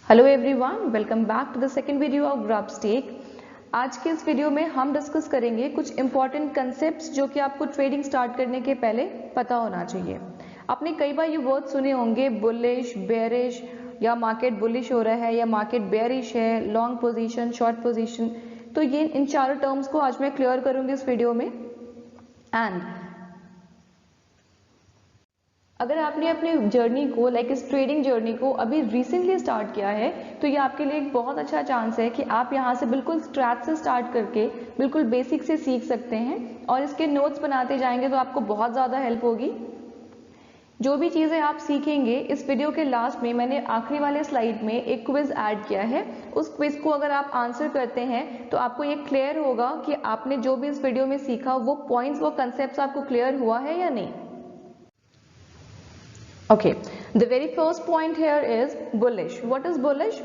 Hello everyone, welcome back to the second video of ग्राफस्टेक। आज के इस वीडियो में हम डिस्कस करेंगे कुछ इंपॉर्टेंट कंसेप्ट्स जो कि आपको ट्रेडिंग स्टार्ट करने के पहले पता होना चाहिए। आपने कई बार ये वर्ड सुने होंगे, बुलिश, बेयरिश, या मार्केट बुलिश हो रहा है या मार्केट बेयरिश है, लॉन्ग पोजीशन, शॉर्ट पोजीशन। तो ये इन चारों टर्म्स को आज मैं क्लियर करूंगी इस वीडियो में। एंड अगर आपने अपनी जर्नी को इस ट्रेडिंग जर्नी को अभी रिसेंटली स्टार्ट किया है तो ये आपके लिए एक बहुत अच्छा चांस है कि आप यहाँ से बिल्कुल स्क्रैच से स्टार्ट करके बिल्कुल बेसिक से सीख सकते हैं और इसके नोट्स बनाते जाएंगे तो आपको बहुत ज़्यादा हेल्प होगी। जो भी चीज़ें आप सीखेंगे इस वीडियो के लास्ट में मैंने आखिरी वाले स्लाइड में एक क्विज ऐड किया है। उस क्विज को अगर आप आंसर करते हैं तो आपको ये क्लियर होगा कि आपने जो भी इस वीडियो में सीखा वो पॉइंट्स, वो कंसेप्ट आपको क्लियर हुआ है या नहीं। Okay, the very first point here is bullish. What is bullish?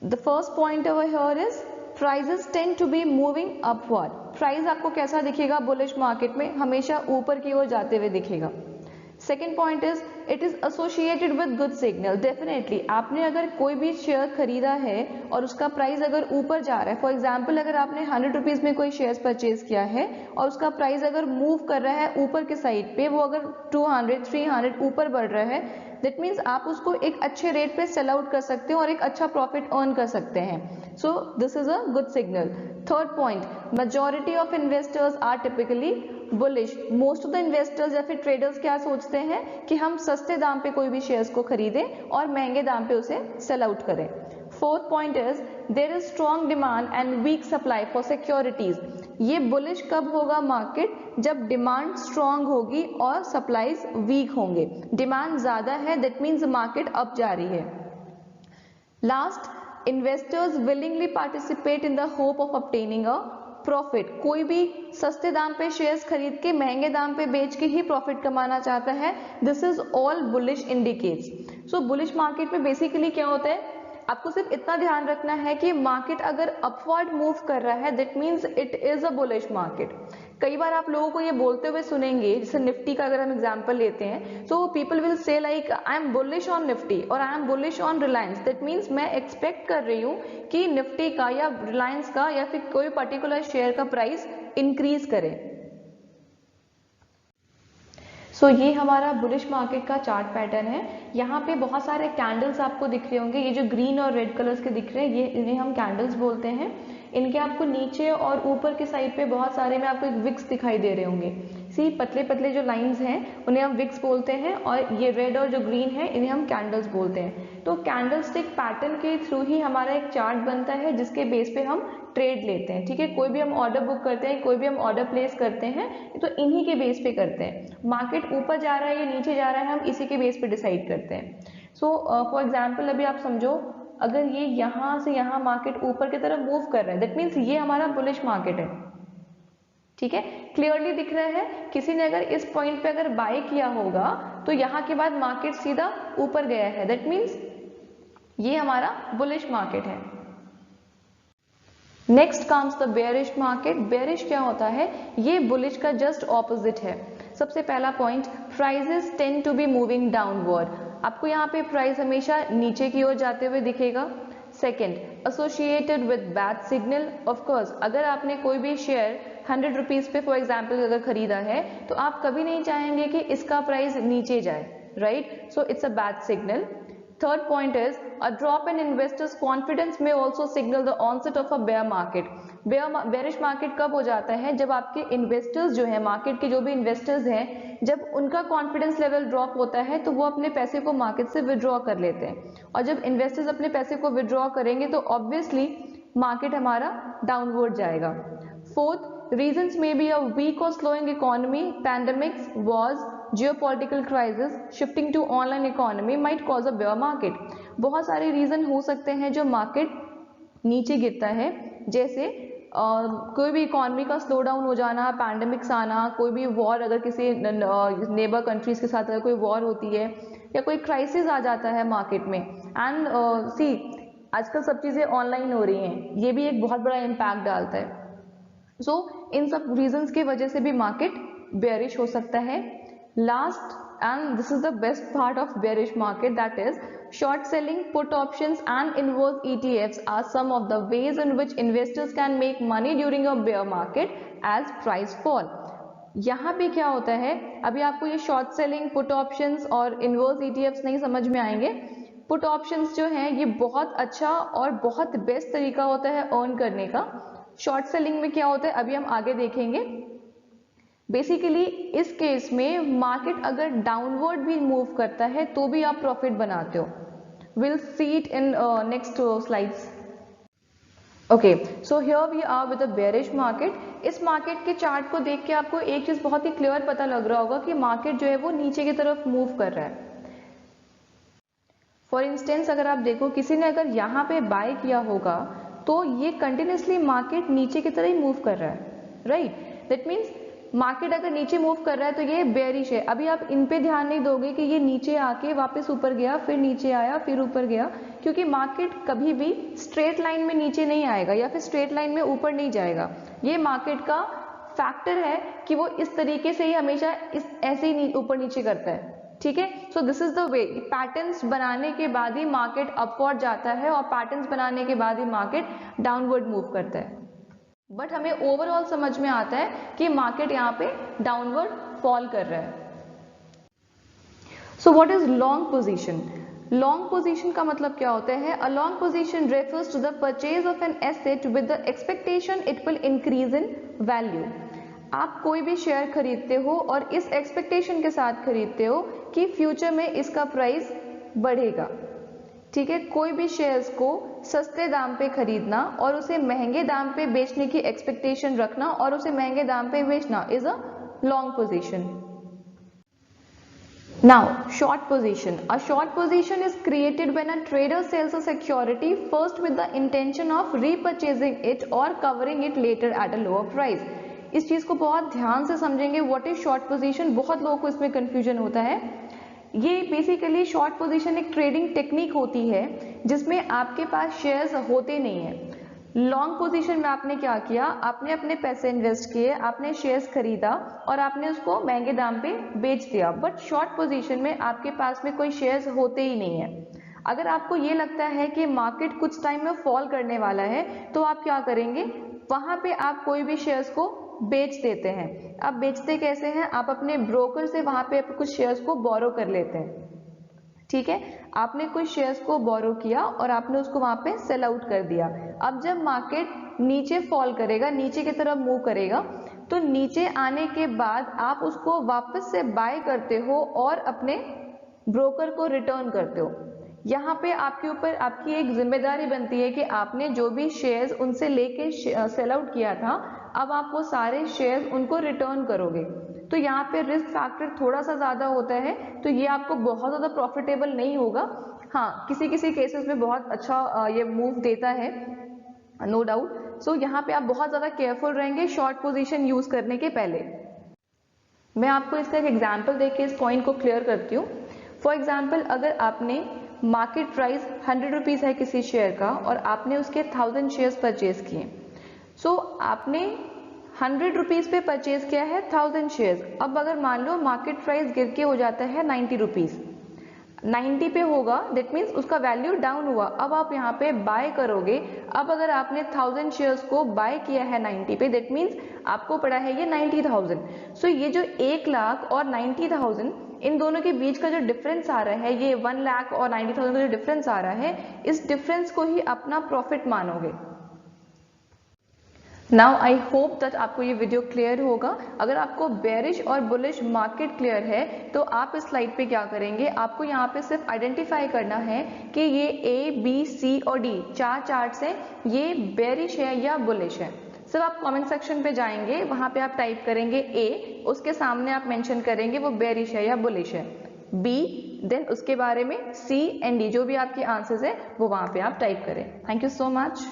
The first point over here is prices tend to be moving upward. Price आपको कैसा दिखेगा bullish market में? हमेशा ऊपर की ओर जाते हुए दिखेगा। Second point is it is associated with good signal. Definitely आपने अगर कोई भी शेयर खरीदा है और उसका प्राइस अगर ऊपर जा रहा है, फॉर एग्जाम्पल अगर आपने 100 रुपीज में कोई शेयर परचेज किया है और उसका प्राइस अगर मूव कर रहा है ऊपर के साइड पे, वो अगर 200 300 ऊपर बढ़ रहा है, दैट मीन्स आप उसको एक अच्छे रेट पे सेल आउट कर सकते हैं और एक अच्छा प्रॉफिट अर्न कर सकते हैं। So this is a good signal. Third point, majority of investors are typically bullish. Most of the investors या फिर ट्रेडर्स क्या सोचते हैं कि हम सस्ते दाम पे कोई भी शेयर्स को खरीदें और महंगे दाम पे उसे सेल आउट करें। Fourth point is there is strong demand and weak supply for securities. ये बुलिश कब होगा मार्केट? जब डिमांड स्ट्रॉन्ग होगी और सप्लाईज वीक होंगे। डिमांड ज्यादा है, दैट मीन्स मार्केट अप जा रही है। Last, investors willingly participate in the hope of obtaining a profit. कोई भी सस्ते दाम पे शेयर्स खरीद के महंगे दाम पे बेच के ही प्रॉफिट कमाना चाहता है। This is all bullish indicates. So bullish market में बेसिकली क्या होता है, आपको सिर्फ इतना ध्यान रखना है कि मार्केट अगर अपवर्ड मूव कर रहा है that means it is a bullish market. कई बार आप लोगों को ये बोलते हुए सुनेंगे, जैसे निफ्टी का अगर हम एग्जांपल लेते हैं तो people will say like I am bullish on Nifty और I am bullish on Reliance. That means मैं एक्सपेक्ट कर रही हूँ कि निफ्टी का या रिलायंस का या फिर कोई पर्टिकुलर शेयर का प्राइस इंक्रीज करे। सो ये हमारा बुलिश मार्केट का चार्ट पैटर्न है। यहाँ पे बहुत सारे कैंडल्स आपको दिख रहे होंगे, ये जो ग्रीन और रेड कलर्स के दिख रहे हैं ये इन्हें हम कैंडल्स बोलते हैं। इनके आपको नीचे और ऊपर के साइड पे बहुत सारे में आपको एक विक्स दिखाई दे रहे होंगे। सी पतले पतले जो लाइंस हैं उन्हें हम विक्स बोलते हैं और ये रेड और जो ग्रीन है इन्हें हम कैंडल्स बोलते हैं। तो कैंडलस्टिक पैटर्न के थ्रू ही हमारा एक चार्ट बनता है जिसके बेस पे हम ट्रेड लेते हैं। ठीक है, कोई भी हम ऑर्डर बुक करते हैं, कोई भी हम ऑर्डर प्लेस करते हैं तो इन्हीं के बेस पे करते हैं। मार्केट ऊपर जा रहा है या नीचे जा रहा है हम इसी के बेस पे डिसाइड करते हैं। सो फॉर एग्जाम्पल अभी आप समझो, अगर ये यहाँ से यहाँ मार्केट ऊपर की तरफ मूव कर रहा है दैट मीन्स ये हमारा बुलिश मार्केट है। ठीक है, क्लियरली दिख रहा है। किसी ने अगर इस पॉइंट पे अगर बाय किया होगा तो यहाँ के बाद मार्केट सीधा ऊपर गया है, दैट मीन्स ये हमारा बुलिश मार्केट है। Next comes the bearish market. Bearish क्या होता है? ये बुलिश का जस्ट ऑपोजिट है। सबसे पहला point, prices tend to be moving downward. आपको यहाँ पे प्राइस हमेशा नीचे की ओर जाते हुए दिखेगा। Second, associated with bad signal. Of course अगर आपने कोई भी शेयर 100 रुपीज पे फॉर एग्जाम्पल अगर खरीदा है तो आप कभी नहीं चाहेंगे कि इसका प्राइस नीचे जाए, right? So it's a bad signal. Third point is a drop in investors' confidence may also signal the onset of a bear market. Bearish market कब हो जाता है? जब आपके इन्वेस्टर्स जो है, मार्केट के जो भी इन्वेस्टर्स हैं, जब उनका कॉन्फिडेंस लेवल ड्रॉप होता है तो वो अपने पैसे को मार्केट से विड्रॉ कर लेते हैं और जब इन्वेस्टर्स अपने पैसे को विड्रॉ करेंगे तो ऑब्वियसली मार्केट हमारा डाउनवर्ड जाएगा। Fourth, reasons may be a weak or slowing economy, pandemics, wars, geopolitical crisis, shifting to online economy might cause a bear market. बहुत सारे रीजन हो सकते हैं जो मार्केट नीचे गिरता है, जैसे कोई भी इकोनॉमी का स्लो डाउन हो जाना, पैंडेमिक्स आना, कोई भी वॉर, अगर किसी नेबर कंट्रीज के साथ अगर कोई वॉर होती है या कोई क्राइसिस आ जाता है मार्केट में। एंड सी आजकल सब चीज़ें ऑनलाइन हो रही हैं, ये भी एक बहुत बड़ा इम्पैक्ट डालता है। सो इन सब रीजंस की वजह से भी मार्केट बेयरिश हो सकता है। Last and this is the best part of bearish market, that is short selling put options and inverse ETFs are some of the ways in which investors can make money during a bear market as price fall. यहाँ पे क्या होता है, अभी आपको ये short selling put options और inverse ETFs नहीं समझ में आएंगे. पुट ऑप्शंस जो हैं ये बहुत अच्छा और बहुत बेस्ट तरीका होता है अर्न करने का. शॉर्ट सेलिंग में क्या होता है अभी हम आगे देखेंगे. बेसिकली इस केस में मार्केट अगर डाउनवर्ड भी मूव करता है तो भी आप प्रॉफिट बनाते हो. Will see it in next slides. Okay, so here we are with the bearish market. इस मार्केट के चार्ट को देख के आपको एक चीज बहुत ही क्लियर पता लग रहा होगा कि मार्केट जो है वो नीचे की तरफ मूव कर रहा है. फॉर इंस्टेंस अगर आप देखो किसी ने अगर यहाँ पे बाय किया होगा तो ये कंटिन्यूसली मार्केट नीचे की तरह ही मूव कर रहा है, राइट. दैट मीन्स मार्केट अगर नीचे मूव कर रहा है तो ये बेयरिश है. अभी आप इन पे ध्यान नहीं दोगे कि ये नीचे आके वापस ऊपर गया, फिर नीचे आया, फिर ऊपर गया, क्योंकि मार्केट कभी भी स्ट्रेट लाइन में नीचे नहीं आएगा या फिर स्ट्रेट लाइन में ऊपर नहीं जाएगा. ये मार्केट का फैक्टर है कि वो इस तरीके से ही हमेशा ऐसे ही ऊपर नीचे करता है. ठीक है, सो this is the way. Patterns बनाने के बाद ही मार्केट अपवर्ड जाता है और पैटर्न्स बनाने के बाद ही मार्केट डाउनवर्ड मूव करता है. बट हमें ओवरऑल समझ में आता है कि मार्केट यहाँ पे डाउनवर्ड फॉल कर रहा है. So what is long position? Long position का मतलब क्या होता है? A long position refers to the purchase of an asset with the expectation it will increase in value. आप कोई भी शेयर खरीदते हो और इस एक्सपेक्टेशन के साथ खरीदते हो कि फ्यूचर में इसका प्राइस बढ़ेगा. ठीक है, कोई भी शेयर्स को सस्ते दाम पे खरीदना और उसे महंगे दाम पे बेचने की एक्सपेक्टेशन रखना और उसे महंगे दाम पे बेचना is a long position. Now short position. A short position is created when a trader sells a security first with the intention of repurchasing it or covering it later at a lower price. इस चीज को बहुत ध्यान से समझेंगे. What is short position? बहुत लोगों को इसमें कंफ्यूजन होता है. ये बेसिकली शॉर्ट पोजीशन एक ट्रेडिंग टेक्निक होती है जिसमें आपके पास शेयर्स होते नहीं है. लॉन्ग पोजीशन में आपने क्या किया, आपने अपने पैसे इन्वेस्ट किए, आपने शेयर्स खरीदा और आपने उसको महंगे दाम पे बेच दिया. बट शॉर्ट पोजीशन में आपके पास में कोई शेयर्स होते ही नहीं है. अगर आपको ये लगता है कि मार्केट कुछ टाइम में फॉल करने वाला है तो आप क्या करेंगे, वहां पे आप कोई भी शेयर्स को बेच देते हैं. आप बेचते कैसे हैं? आप अपने ब्रोकर से वहां पे कुछ शेयर्स को बोरो कर लेते हैं. ठीक है, आपने कुछ शेयर्स को बोरो किया और आपने उसको वहां पे सेल आउट कर दिया. अब जब मार्केट नीचे फॉल करेगा, नीचे की तरफ मूव करेगा, तो नीचे आने के बाद आप उसको वापस से बाय करते हो और अपने ब्रोकर को रिटर्न करते हो. यहाँ पे आपके ऊपर आपकी एक जिम्मेदारी बनती है कि आपने जो भी शेयर्स उनसे लेके सेल आउट किया था, अब आप वो सारे शेयर्स उनको रिटर्न करोगे. तो यहाँ पे रिस्क फैक्टर थोड़ा सा ज्यादा होता है, तो ये आपको बहुत ज्यादा प्रॉफिटेबल नहीं होगा. हाँ, किसी किसी केसेस में बहुत अच्छा ये मूव देता है, नो डाउट. सो यहाँ पे आप बहुत ज्यादा केयरफुल रहेंगे शॉर्ट पोजीशन यूज करने के पहले. मैं आपको इसका एक एग्जाम्पल देके इस पॉइंट को क्लियर करती हूँ. फॉर एग्जाम्पल, अगर आपने मार्केट प्राइस 100 रुपीज है किसी शेयर का और आपने उसके 1000 शेयर्स परचेज किए. सो आपने 100 रुपीज पे परचेज किया है 1000 शेयर्स. अब अगर मान लो मार्केट प्राइस गिर के हो जाता है 90 रुपीज, 90 पे होगा, दैट मीन्स उसका वैल्यू डाउन हुआ. अब आप यहाँ पे बाय करोगे. अब अगर आपने 1000 शेयर्स को बाय किया है 90 पे, दैट मीन्स आपको पड़ा है ये 90,000. सो ये जो 1 लाख और 90,000, इन दोनों के बीच का जो डिफरेंस आ रहा है, ये 1 लाख और 90,000 का जो डिफरेंस आ रहा है, इस डिफरेंस को ही अपना प्रॉफिट मानोगे. नाउ आई होप दैट आपको ये वीडियो क्लियर होगा. अगर आपको बेरिश और बुलिश मार्केट क्लियर है तो आप इस स्लाइड पे क्या करेंगे, आपको यहाँ पे सिर्फ आइडेंटिफाई करना है कि ये A, B, C और D 4 चार्ट्स हैं, ये बेरिश है या बुलिश है. सिर्फ आप कमेंट सेक्शन पे जाएंगे, वहां पे आप टाइप करेंगे A, उसके सामने आप मेंशन करेंगे वो बेरिश है या बुलिश है. B, देन उसके बारे में C एंड D, जो भी आपके आंसर्स है वो वहां पे आप टाइप करें. Thank you so much.